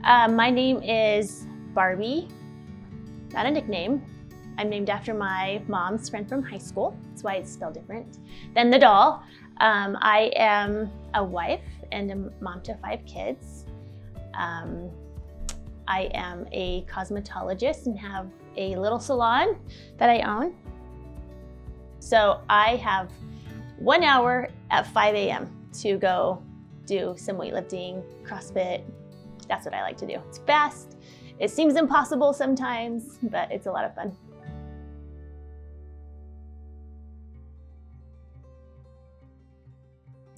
My name is Barbi, not a nickname. I'm named after my mom's friend from high school. That's why it's spelled different than the doll. I am a wife and a mom to 5 kids. I am a cosmetologist and have a little salon that I own. So I have 1 hour at 5 a.m. to go do some weightlifting, CrossFit. That's what I like to do. It's fast. It seems impossible sometimes, but it's a lot of fun.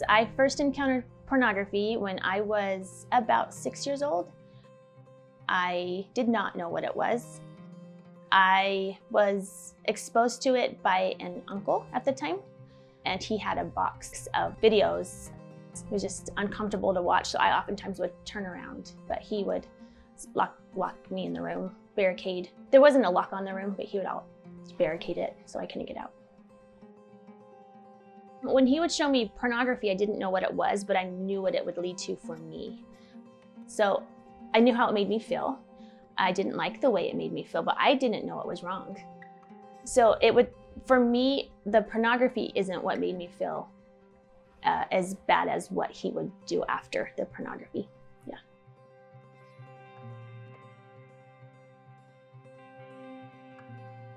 I first encountered pornography when I was about 6 years old. I did not know what it was. I was exposed to it by an uncle at the time, and he had a box of videos. It was just uncomfortable to watch, so I oftentimes would turn around, but he would lock me in the room, barricade. There wasn't a lock on the room, but he would barricade it so I couldn't get out. When he would show me pornography, I didn't know what it was, but I knew what it would lead to for me. So I knew how it made me feel. I didn't like the way it made me feel, but I didn't know it was wrong. So for me, the pornography isn't what made me feel as bad as what he would do after the pornography. Yeah.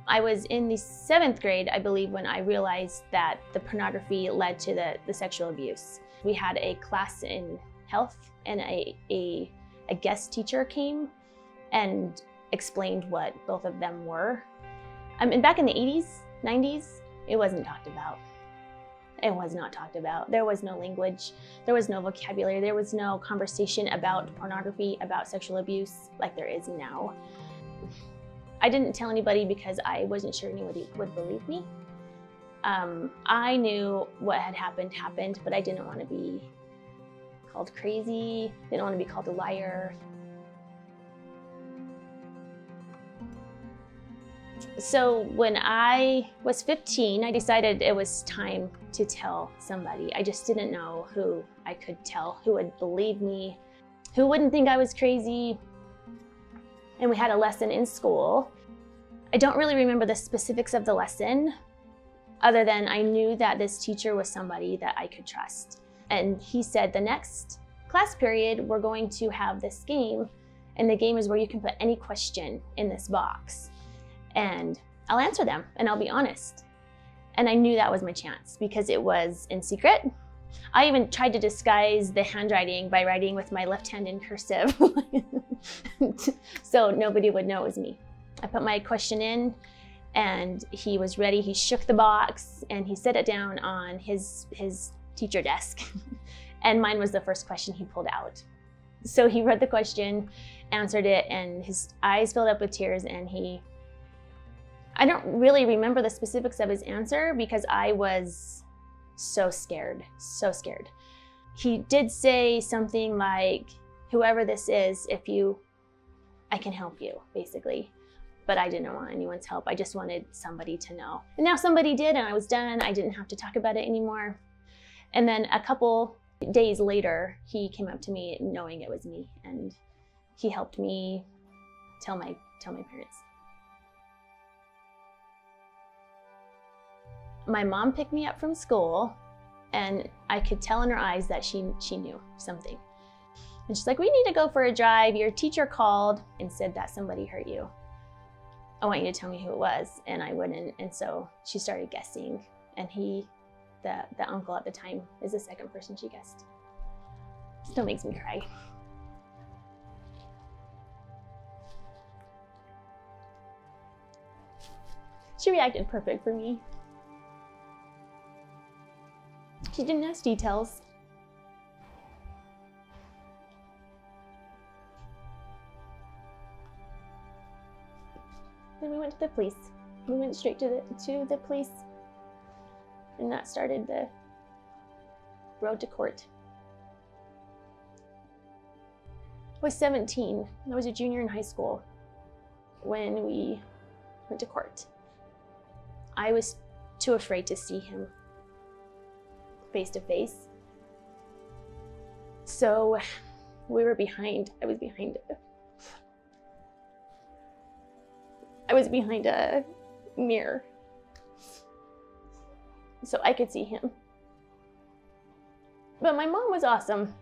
I was in the 7th grade, I believe, when I realized that the pornography led to the sexual abuse. We had a class in health, and a guest teacher came and explained what both of them were. And back in the 80s, 90s, it wasn't talked about. It was not talked about. There was no language, there was no vocabulary, there was no conversation about pornography, about sexual abuse like there is now. I didn't tell anybody because I wasn't sure anybody would believe me. I knew what had happened, but I didn't want to be called crazy, didn't want to be called a liar. So when I was 15, I decided it was time to tell somebody. I just didn't know who I could tell, who would believe me, who wouldn't think I was crazy. And we had a lesson in school. I don't really remember the specifics of the lesson, other than I knew that this teacher was somebody that I could trust. And he said, the next class period, we're going to have this game, and the game is where you can put any question in this box, and I'll answer them, and I'll be honest. And I knew that was my chance because it was in secret. I even tried to disguise the handwriting by writing with my left hand in cursive so nobody would know it was me. I put my question in, and he was ready. He shook the box and he set it down on his teacher desk. And mine was the first question he pulled out. So he read the question, answered it, and his eyes filled up with tears, and I don't really remember the specifics of his answer because I was so scared, so scared. He did say something like, whoever this is, I can help you, basically. But I didn't want anyone's help. I just wanted somebody to know. And now somebody did, and I was done. I didn't have to talk about it anymore. And then a couple days later, he came up to me knowing it was me, and he helped me tell my parents. My mom picked me up from school, and I could tell in her eyes that she knew something. And she's like, we need to go for a drive. Your teacher called and said that somebody hurt you. I want you to tell me who it was. And I wouldn't. And so she started guessing. And the uncle at the time, is the second person she guessed. Still makes me cry. She reacted perfect for me. She didn't ask details. Then we went to the police. We went straight to the police, and that started the road to court. I was 17. I was a junior in high school when we went to court. I was too afraid to see him face to face. So We were behind. I was behind a mirror, so I could see him. But my mom was awesome.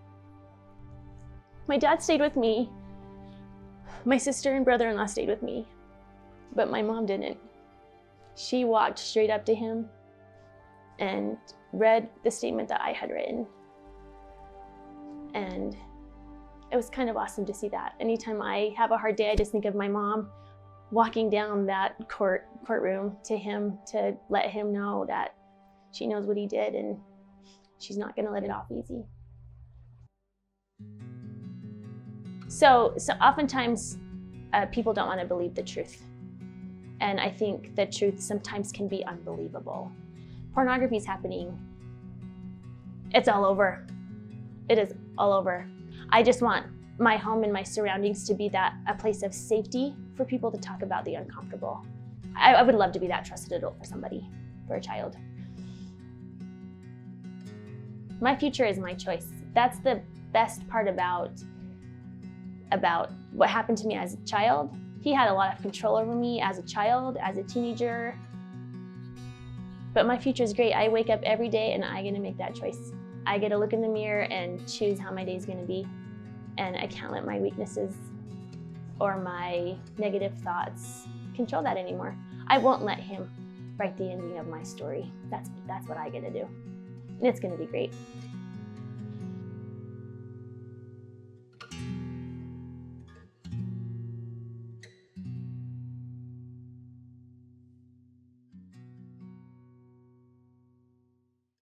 My dad stayed with me. My sister and brother-in-law stayed with me, but my mom didn't. She walked straight up to him and read the statement that I had written. And it was kind of awesome to see that. Anytime I have a hard day, I just think of my mom walking down that courtroom to him to let him know that she knows what he did and she's not gonna let it off easy. So oftentimes people don't want to believe the truth. And I think the truth sometimes can be unbelievable. Pornography is happening. It's all over. It is all over. I just want my home and my surroundings to be a place of safety for people to talk about the uncomfortable. I would love to be that trusted adult for somebody, for a child. My future is my choice. That's the best part about what happened to me as a child. He had a lot of control over me as a child, as a teenager. But my future is great. I wake up every day and I get to make that choice. I get to look in the mirror and choose how my day is going to be. And I can't let my weaknesses or my negative thoughts control that anymore. I won't let him write the ending of my story. That's what I get to do. And it's going to be great.